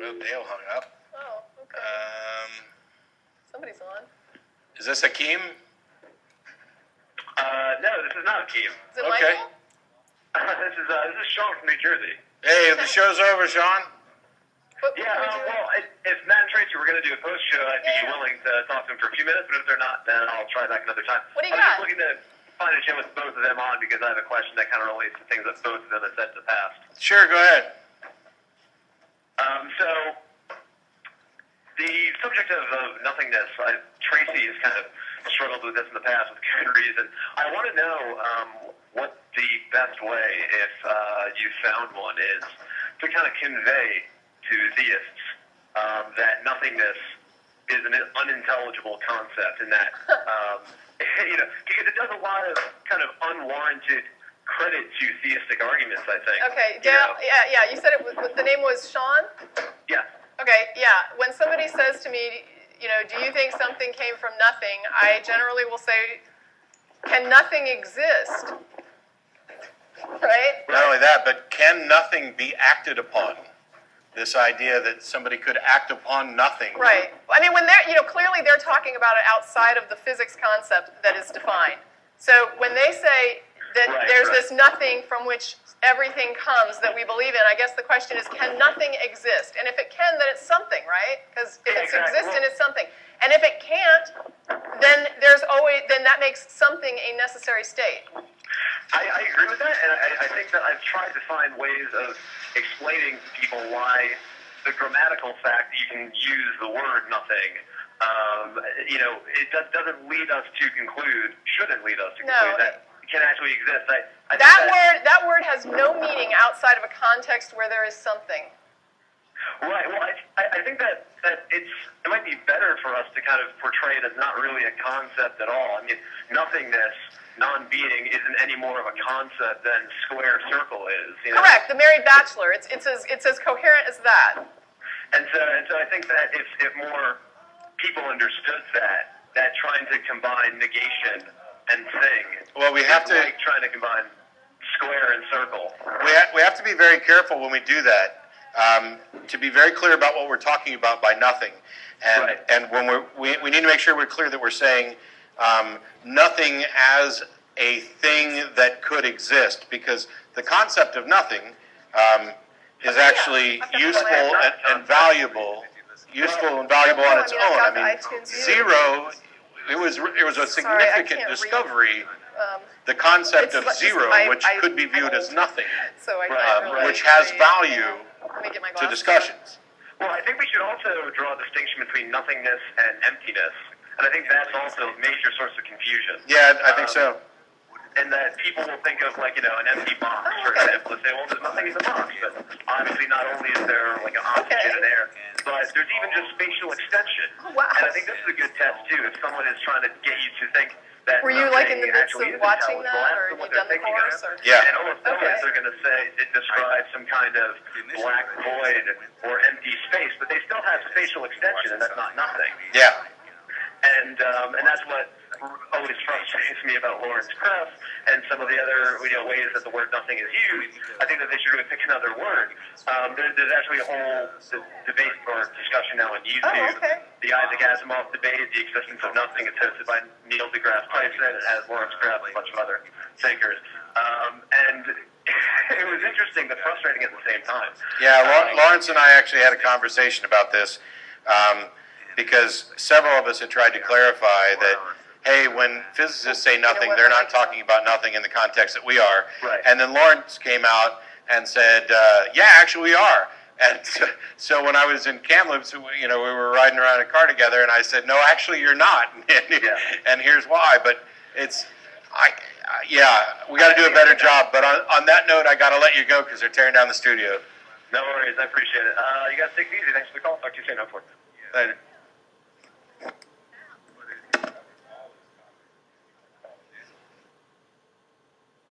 Well, Dale hung up. Oh, okay. Somebody's on. Is this Hakeem? No, this is not Hakeem. Is it Okay. Michael? This is Shawn from New Jersey. Hey, the show's over, Shawn. What Yeah, would you- well, if Matt and Tracy were going to do a post show, I'd be Yeah. willing to talk to them for a few minutes, but if they're not, then I'll try back another time. What do you I was got? just looking to find a show with both of them on because I have a question that kind of relates to things that both of them have said in the past. Sure, go ahead. So, the subject of nothingness, Tracy has kind of struggled with this in the past with good reason. I want to know what the best way, if you found one, is to kind of convey to theists that nothingness is an unintelligible concept, and that because it does a lot of kind of unwarranted credit to theistic arguments, I think. Okay, Dale, yeah, you said the name was Shawn? Yeah. Okay, yeah. When somebody says to me, do you think something came from nothing, I generally will say, can nothing exist? Right? Not only that, but can nothing be acted upon? This idea that somebody could act upon nothing. Right. I mean, when they're, clearly they're talking about it outside of the physics concept that is defined. So when they say that there's this nothing from which everything comes that we believe in, I guess the question is, can nothing exist? And if it can, then it's something, right? Because if it's existent, it's something. And if it can't, then that makes something a necessary state. I agree with that, and I think that I've tried to find ways of explaining to people why the grammatical fact that you can use the word nothing, it doesn't lead us to conclude, shouldn't lead us to conclude that it can actually exist. That word has no meaning outside of a context where there is something. Right. Well, I think that it might be better for us to kind of portray it as not really a concept at all. I mean, nothingness, non-being, isn't any more of a concept than square circle is. Correct. The Married Bachelor. It's as coherent as that. And so I think that if more people understood that trying to combine negation and thing, well, we have to like trying to combine square and circle. We have to be very careful when we do that. To be very clear about what we're talking about by nothing, and when we need to make sure we're clear that we're saying nothing as a thing that could exist, because the concept of nothing is actually useful and valuable. Useful and valuable on its own. I mean, zero. It was a significant discovery. The concept of zero, which could be viewed as nothing, which has value to discussions. Well, I think we should also draw a distinction between nothingness and emptiness, and I think that's also a major source of confusion. Yeah, I think so. And that people will think of, an empty box, for example, and say, well, there's nothing in the box. But obviously, not only is there, an oxygen in there, but there's even just spatial extension. Wow. And I think this is a good test, too, if someone is trying to get you to think that were you, in the midst of watching that, or have you done the course? Yeah. And almost always they're going to say it describes some kind of black void or empty space, but they still have spatial extension, and that's not nothing. Yeah. And that's what always frustrates me about Lawrence Krauss and some of the other ways that the word nothing is used. I think that they should really pick another word. There's actually a whole debate or discussion now on YouTube. The Isaac Asimov debate, the existence of nothing. It's hosted by Neil deGrasse Tyson. It has Lawrence Krauss and a bunch of other thinkers. And it was interesting but frustrating at the same time. Yeah, Lawrence and I actually had a conversation about this. Because several of us had tried to clarify that, hey, when physicists say nothing, they're not talking about nothing in the context that we are. Right. And then Lawrence came out and said, yeah, actually we are. And so when I was in Kamloops, we were riding around in a car together, and I said, no, actually you're not. And here's why. But we got to do a better job. But on that note, I got to let you go because they're tearing down the studio. No worries, I appreciate it. You guys take it easy. Thanks for the call. Talk to you soon. Hopefully. Later.